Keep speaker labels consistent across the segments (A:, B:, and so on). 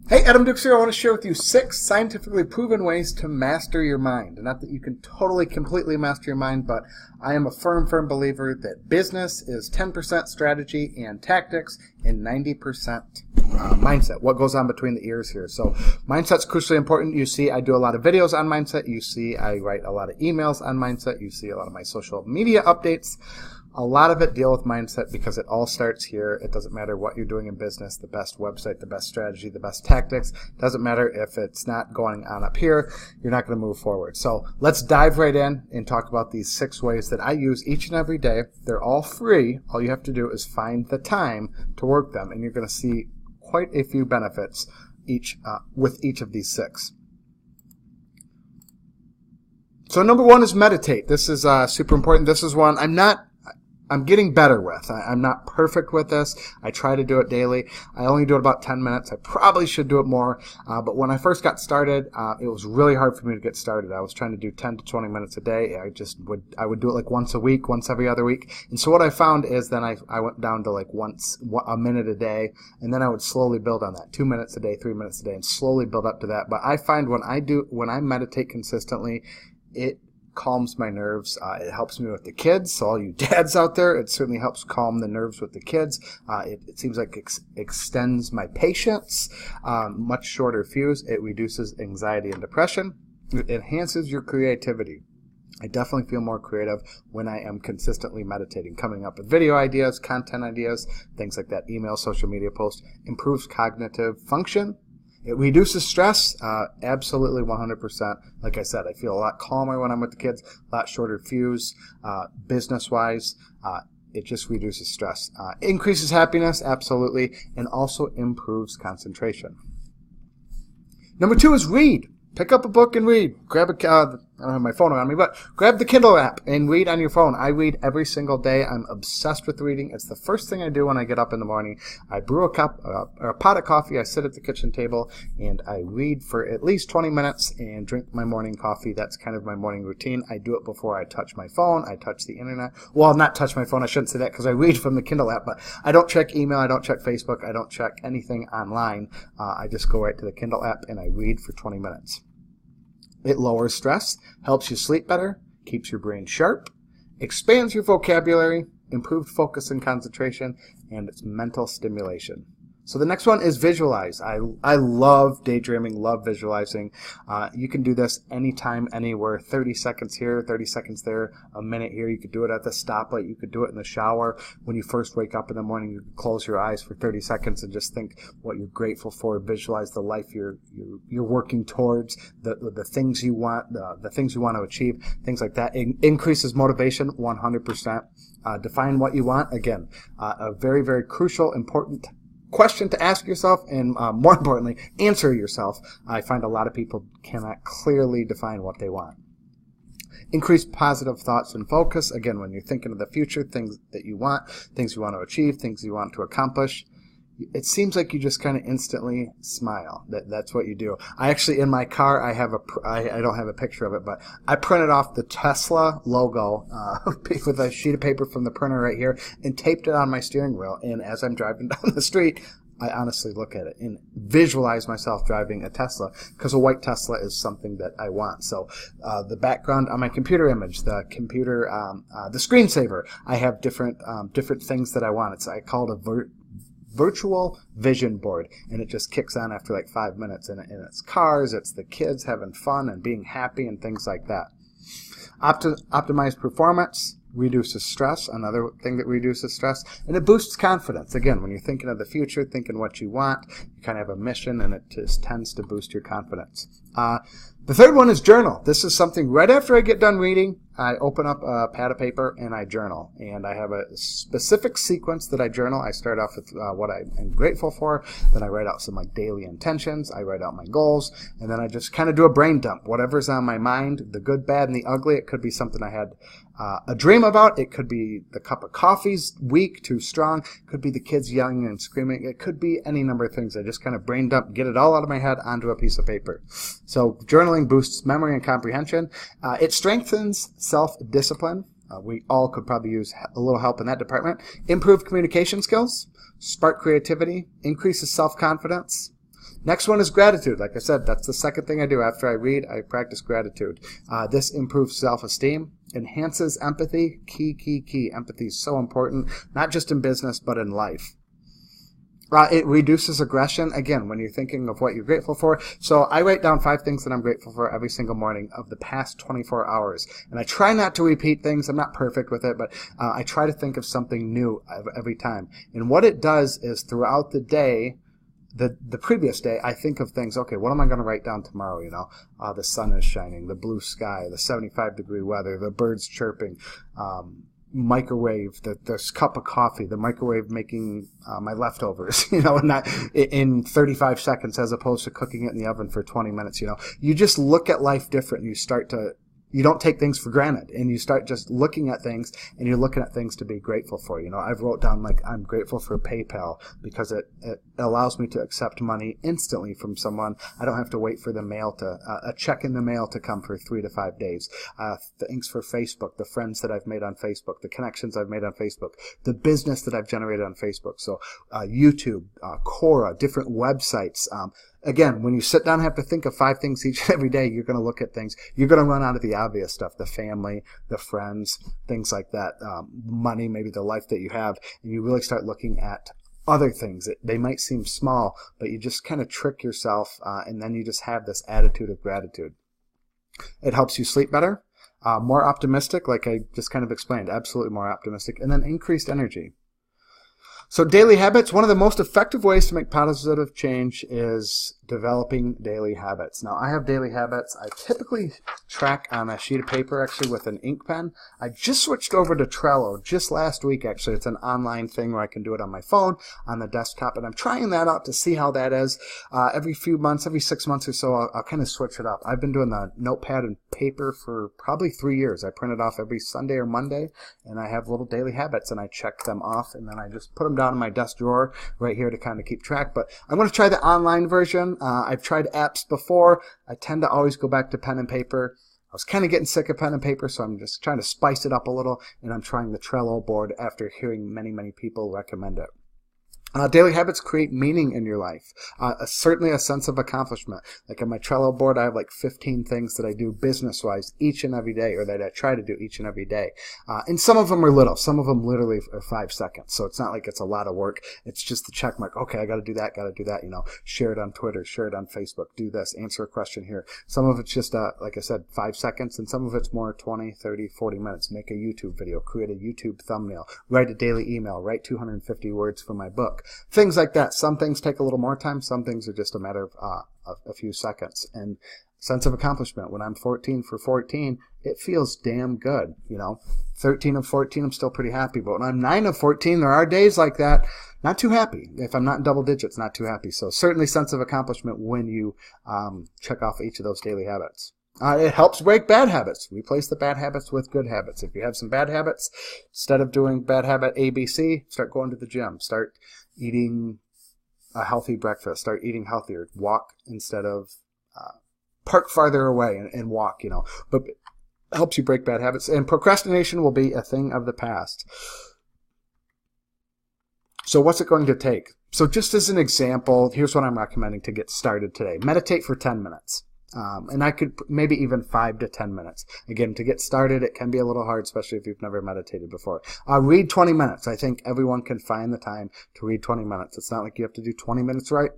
A: Hey, Adam Dukes here. I want to share with you 6 scientifically proven ways to master your mind. Not that you can totally, completely master your mind, but I am a firm believer that business is 10% strategy and tactics and 90% mindset. What goes on between the ears here. So mindset's crucially important. You see, I do a lot of videos on mindset. You see, I write a lot of emails on mindset. You see a lot of my social media updates. A lot of it deal with mindset because it all starts here. It doesn't matter what you're doing in business, the best website, the best strategy, the best tactics. It doesn't matter if it's not going on up here. You're not going to move forward. So let's dive right in and talk about these 6 ways that I use each and every day. They're all free. All you have to do is find the time to work them, and you're going to see quite a few benefits with each of these 6. So number 1 is meditate. This is super important. This is one I'm getting better with. I'm not perfect with this. I try to do it daily. I only do it about 10 minutes. I probably should do it more. But when I first got started, it was really hard for me to get started. I was trying to do 10 to 20 minutes a day. I would do it like once a week, once every other week. And so what I found is then I went down to like a minute a day, and then I would slowly build on that. 2 minutes a day, 3 minutes a day, and slowly build up to that. But I find when I meditate consistently, it calms my nerves. It helps me with the kids. So all you dads out there, it certainly helps calm the nerves with the kids. It seems like it extends my patience, much shorter fuse. It reduces anxiety and depression. It enhances your creativity. I definitely feel more creative when I am consistently meditating, coming up with video ideas, content ideas, things like that, email, social media posts. Improves cognitive function. It reduces stress, absolutely 100%. Like I said, I feel a lot calmer when I'm with the kids, a lot shorter fuse, business-wise. It just reduces stress. Increases happiness, absolutely, and also improves concentration. Number 2 is read. Pick up a book and read. Grab I don't have my phone on me, but grab the Kindle app and read on your phone. I read every single day. I'm obsessed with reading. It's the first thing I do when I get up in the morning. I brew a pot of coffee. I sit at the kitchen table and I read for at least 20 minutes and drink my morning coffee. That's kind of my morning routine. I do it before I touch my phone. I touch the internet. Well, not touch my phone. I shouldn't say that because I read from the Kindle app, but I don't check email. I don't check Facebook. I don't check anything online. I just go right to the Kindle app and I read for 20 minutes. It lowers stress, helps you sleep better, keeps your brain sharp, expands your vocabulary, improved focus and concentration, and it's mental stimulation. So the next one is visualize. I love daydreaming, love visualizing. You can do this anytime, anywhere. 30 seconds here, 30 seconds there, a minute here. You could do it at the stoplight. You could do it in the shower. When you first wake up in the morning, you could close your eyes for 30 seconds and just think what you're grateful for. Visualize the life you're working towards, the things you want, the things you want to achieve, things like that. It increases motivation 100%. Define what you want. Again, a very, very crucial, important question to ask yourself, and more importantly, answer yourself. I find a lot of people cannot clearly define what they want. Increase positive thoughts and focus. Again, when you're thinking of the future, things that you want, things you want to achieve, things you want to accomplish, it seems like you just kind of instantly smile. That's what you do. I actually, in my car, I don't have a picture of it, but I printed off the Tesla logo with a sheet of paper from the printer right here and taped it on my steering wheel. And as I'm driving down the street, I honestly look at it and visualize myself driving a Tesla, because a white Tesla is something that I want. So the background on my computer image, the computer, the screensaver, I have different things that I want. I call it a virtual vision board, and it just kicks on after like 5 minutes, and it's cars, it's the kids having fun and being happy and things like that. Optimize performance, reduces stress, another thing that reduces stress, and it boosts confidence. Again, when you're thinking of the future, thinking what you want, you kind of have a mission, and it just tends to boost your confidence. The third one is journal. This is something right after I get done reading, I open up a pad of paper and I journal. And I have a specific sequence that I journal. I start off with what I am grateful for. Then I write out some like daily intentions. I write out my goals. And then I just kind of do a brain dump. Whatever's on my mind, the good, bad, and the ugly. It could be something I had a dream about. It could be the cup of coffee's weak, too strong. It could be the kids yelling and screaming. It could be any number of things. I just kind of brain dump, get it all out of my head onto a piece of paper. So journaling boosts memory and comprehension. It strengthens self-discipline. We all could probably use a little help in that department. Improve communication skills, spark creativity, increases self-confidence, Next one is gratitude. Like I said, that's the second thing I do. After I read, I practice gratitude. This improves self-esteem, enhances empathy. Key. Empathy is so important, not just in business, but in life. It reduces aggression, again, when you're thinking of what you're grateful for. So I write down 5 things that I'm grateful for every single morning of the past 24 hours. And I try not to repeat things. I'm not perfect with it, but I try to think of something new every time. And what it does is throughout the day, the previous day, I think of things, okay, what am I going to write down tomorrow? The sun is shining, the blue sky, the 75-degree weather, the birds chirping, microwave, this cup of coffee, the microwave making my leftovers, and not in 35 seconds as opposed to cooking it in the oven for 20 minutes. You just look at life different, and you don't take things for granted, and you start just looking at things, and you're looking at things to be grateful for. I've wrote down, I'm grateful for PayPal because it allows me to accept money instantly from someone. I don't have to wait for a check in the mail to come for 3 to 5 days. Thanks for Facebook, the friends that I've made on Facebook, the connections I've made on Facebook, the business that I've generated on Facebook. So YouTube, Quora, different websites. Again, when you sit down and have to think of 5 things each and every day, you're going to look at things. You're going to run out of the obvious stuff, the family, the friends, things like that, money, maybe the life that you have, and you really start looking at other things. They might seem small, but you just kind of trick yourself, and then you just have this attitude of gratitude. It helps you sleep better, more optimistic, like I just kind of explained, absolutely more optimistic, and then increased energy. So daily habits, one of the most effective ways to make positive change is developing daily habits. Now, I have daily habits. I typically track on a sheet of paper, actually, with an ink pen. I just switched over to Trello just last week, actually. It's an online thing where I can do it on my phone, on the desktop, and I'm trying that out to see how that is. Every few months, every 6 months or so, I'll kind of switch it up. I've been doing the notepad and paper for probably 3 years. I print it off every Sunday or Monday, and I have little daily habits, and I check them off, and then I just put them down in my desk drawer right here to kind of keep track. But I'm going to try the online version. I've tried apps before. I tend to always go back to pen and paper. I was kind of getting sick of pen and paper, so I'm just trying to spice it up a little, and I'm trying the Trello board after hearing many people recommend it. Daily habits create meaning in your life. Certainly a sense of accomplishment. Like on my Trello board, I have like 15 things that I do business-wise each and every day, or that I try to do each and every day. And some of them are little. Some of them literally are 5 seconds. So it's not like it's a lot of work. It's just the check mark. Okay, I got to do that, share it on Twitter, share it on Facebook, do this, answer a question here. Some of it's just, like I said, 5 seconds, and some of it's more 20, 30, 40 minutes. Make a YouTube video, create a YouTube thumbnail, write a daily email, write 250 words for my book. Things like that. Some things take a little more time. Some things are just a matter of a few seconds. And sense of accomplishment. When I'm 14 for 14, it feels damn good. 13 of 14, I'm still pretty happy. But when I'm 9 of 14, there are days like that. Not too happy. If I'm not in double digits, not too happy. So certainly sense of accomplishment when you check off each of those daily habits. It helps break bad habits. Replace the bad habits with good habits. If you have some bad habits, instead of doing bad habit A, B, C, start going to the gym. Start eating a healthy breakfast. Start eating healthier. Walk instead of park farther away and walk, But it helps you break bad habits. And procrastination will be a thing of the past. So what's it going to take? So just as an example, here's what I'm recommending to get started today. Meditate for 10 minutes. And I could maybe even 5 to 10 minutes. Again, to get started, it can be a little hard, especially if you've never meditated before. Read 20 minutes. I think everyone can find the time to read 20 minutes. It's not like you have to do 20 minutes right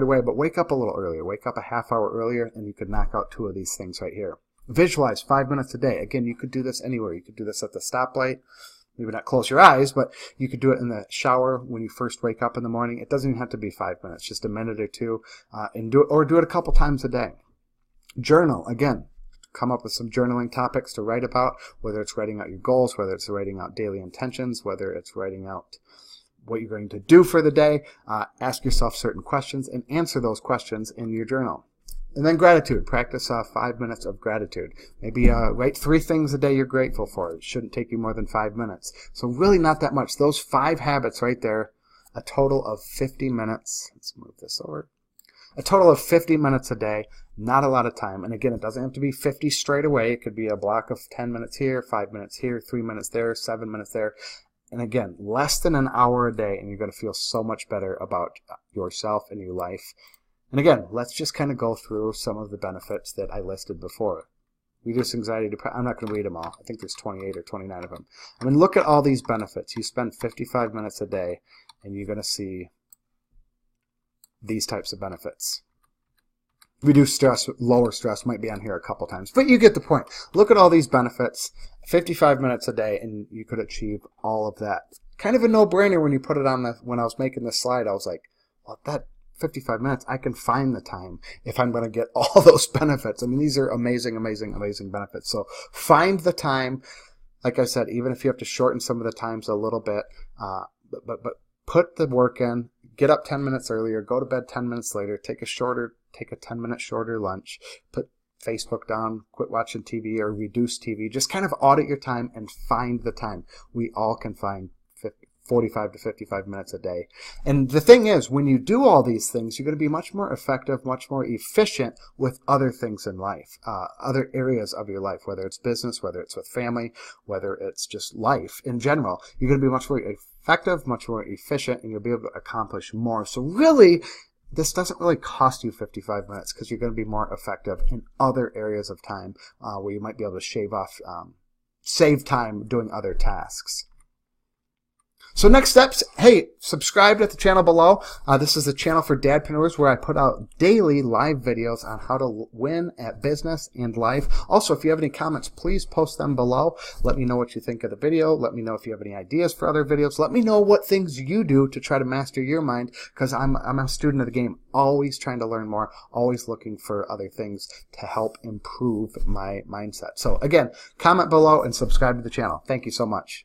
A: away, but wake up a little earlier. Wake up a half hour earlier, and you could knock out 2 of these things right here. Visualize 5 minutes a day. Again, you could do this anywhere. You could do this at the stoplight. Maybe not close your eyes, but you could do it in the shower when you first wake up in the morning. It doesn't even have to be 5 minutes, just a minute or 2, and do it a couple times a day. Journal, again, come up with some journaling topics to write about, whether it's writing out your goals, whether it's writing out daily intentions, whether it's writing out what you're going to do for the day. Ask yourself certain questions and answer those questions in your journal. And then gratitude. Practice 5 minutes of gratitude. Maybe write 3 things a day you're grateful for. It shouldn't take you more than 5 minutes. So really not that much. Those 5 habits right there, a total of 50 minutes. Let's move this over. A total of 50 minutes a day. Not a lot of time. And again, it doesn't have to be 50 straight away. It could be a block of 10 minutes here, 5 minutes here, 3 minutes there, 7 minutes there. And again, less than an hour a day, and you're going to feel so much better about yourself and your life. And again, let's just kind of go through some of the benefits that I listed before. Reduce anxiety, depression. I'm not going to read them all. I think there's 28 or 29 of them. I mean, look at all these benefits. You spend 55 minutes a day, and you're going to see these types of benefits. Reduce stress, lower stress might be on here a couple times, but you get the point. Look at all these benefits, 55 minutes a day, and you could achieve all of that. Kind of a no-brainer when you put it on when I was making this slide. I was like, well, that 55 minutes, I can find the time if I'm going to get all those benefits. I mean, these are amazing, amazing, amazing benefits. So find the time. Like I said, even if you have to shorten some of the times a little bit, but put the work in. Get up 10 minutes earlier, go to bed 10 minutes later, take a 10-minute shorter lunch, put Facebook down, quit watching TV or reduce TV. Just kind of audit your time and find the time. We all can find 45 to 55 minutes a day. And the thing is, when you do all these things, you're going to be much more effective, much more efficient with other things in life, other areas of your life, whether it's business, whether it's with family, whether it's just life in general. You're going to be much more effective, much more efficient, and you'll be able to accomplish more. So really, this doesn't really cost you 55 minutes because you're going to be more effective in other areas of time where you might be able to shave off, save time doing other tasks. So next steps, hey, subscribe to the channel below. This is the channel for dadpreneurs where I put out daily live videos on how to win at business and life. Also, if you have any comments, please post them below. Let me know what you think of the video. Let me know if you have any ideas for other videos. Let me know what things you do to try to master your mind, because I'm a student of the game, always trying to learn more, always looking for other things to help improve my mindset. So again, comment below and subscribe to the channel. Thank you so much.